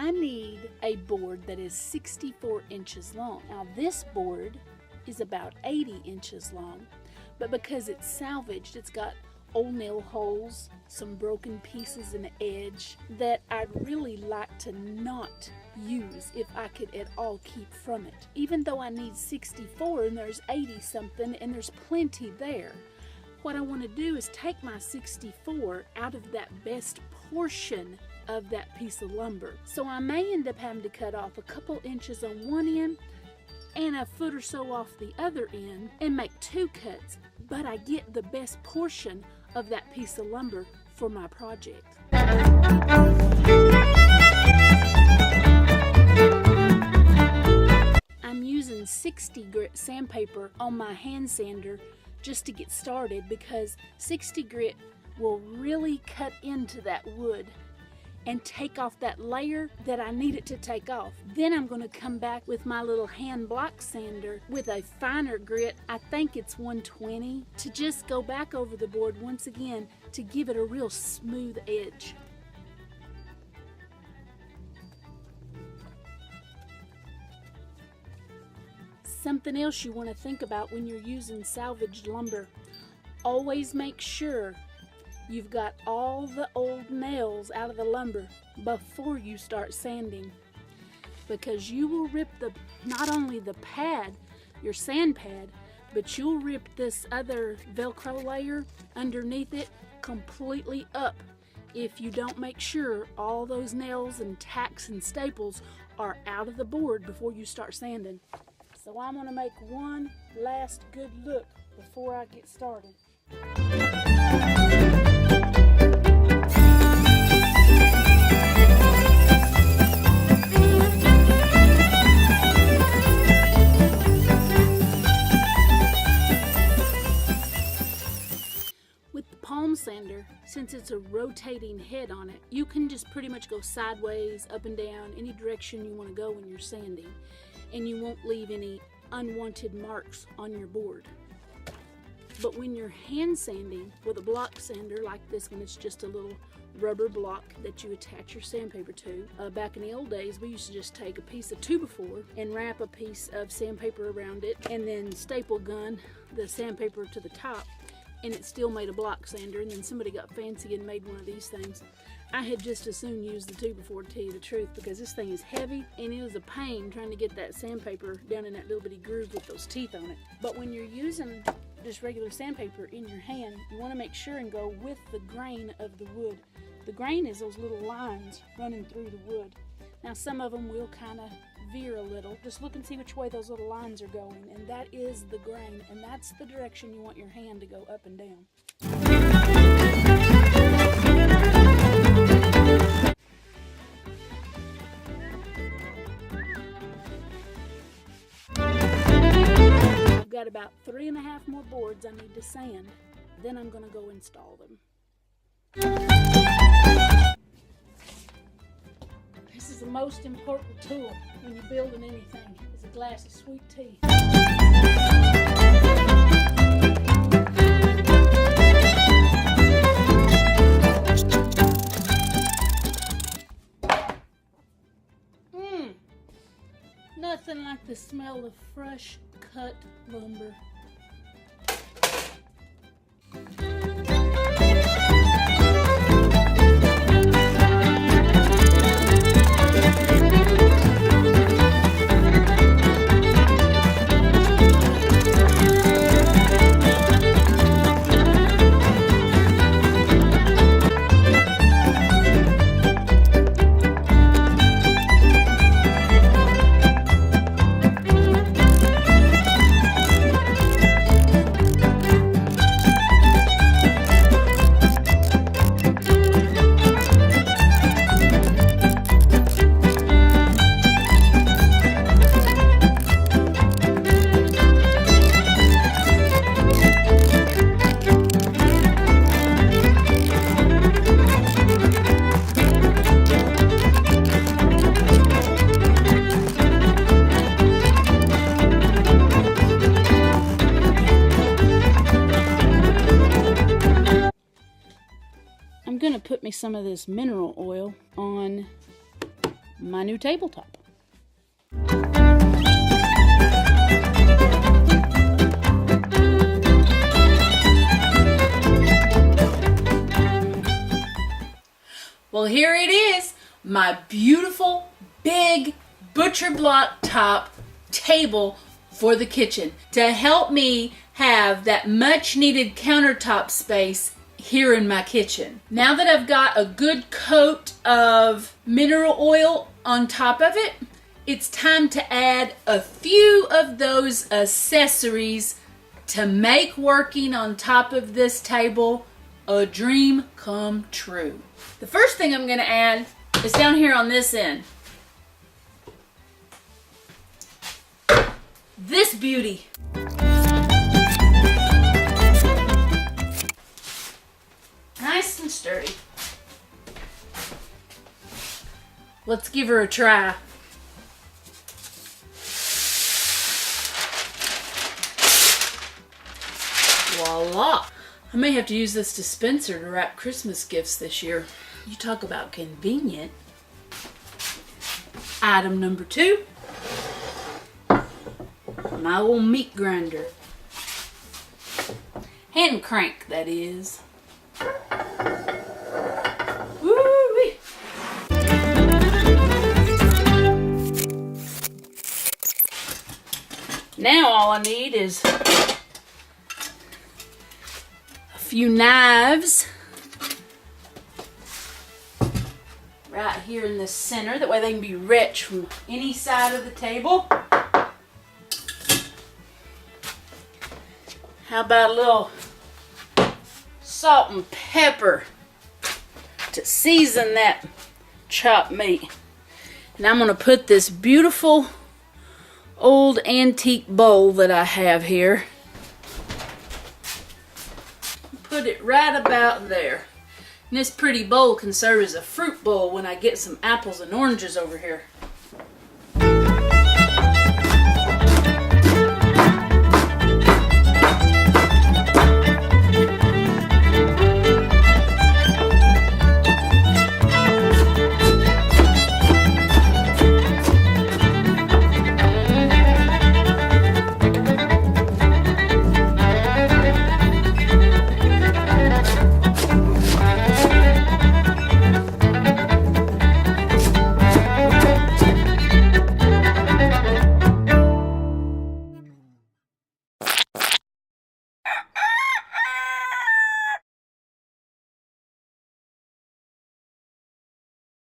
I need a board that is 64 inches long. Now this board is about 80 inches long, but because it's salvaged, it's got old nail holes, some broken pieces in the edge that I'd really like to not use if I could at all keep from it. Even though I need 64 and there's 80 something and there's plenty there, what I want to do is take my 64 out of that best portion of that piece of lumber. So I may end up having to cut off a couple inches on one end and a foot or so off the other end and make two cuts, but I get the best portion of that piece of lumber for my project. I'm using 60 grit sandpaper on my hand sander just to get started, because 60 grit will really cut into that wood and take off that layer that I need it to take off. Then I'm going to come back with my little hand block sander with a finer grit, I think it's 120, to just go back over the board once again to give it a real smooth edge. Something else you want to think about when you're using salvaged lumber: always make sure you've got all the old nails out of the lumber before you start sanding, because you will rip not only the pad, your sand pad, but you'll rip this other Velcro layer underneath it completely up if you don't make sure all those nails and tacks and staples are out of the board before you start sanding. So I'm going to make one last good look before I get started. With the palm sander, since it's a rotating head on it, you can just pretty much go sideways, up and down, any direction you want to go when you're sanding, and you won't leave any unwanted marks on your board. But when you're hand sanding with a block sander like this one, it's just a little rubber block that you attach your sandpaper to. Back in the old days, we used to just take a piece of 2x4 and wrap a piece of sandpaper around it and then staple gun the sandpaper to the top, and it still made a block sander. And then somebody got fancy and made one of these things. I had just as soon used the 2x4, to tell you the truth, because this thing is heavy and it was a pain trying to get that sandpaper down in that little bitty groove with those teeth on it. But when you're using just regular sandpaper in your hand, you want to make sure and go with the grain of the wood. The grain is those little lines running through the wood. Now some of them will kind of veer a little. Just look and see which way those little lines are going, and that is the grain, and that's the direction you want your hand to go up and down. I've got about 3.5 more boards I need to sand. Then I'm going to go install them. This is the most important tool when you're building anything, is a glass of sweet tea. Nothing like the smell of fresh cut lumber. I'm going to put me some of this mineral oil on my new tabletop. Well, here it is, my beautiful, big butcher block top table for the kitchen to help me have that much needed countertop space here in my kitchen. Now that I've got a good coat of mineral oil on top of it, it's time to add a few of those accessories to make working on top of this table a dream come true. The first thing I'm going to add is down here on this end. This beauty. Nice and sturdy. Let's give her a try. Voila! I may have to use this dispenser to wrap Christmas gifts this year. You talk about convenient. Item number 2. My old meat grinder. Hand crank, that is. Woo-wee. Now all I need is a few knives right here in the center. That way they can be reached from any side of the table. How about a little salt and pepper to season that chopped meat? And I'm going to put this beautiful old antique bowl that I have here. Put it right about there. And this pretty bowl can serve as a fruit bowl when I get some apples and oranges over here.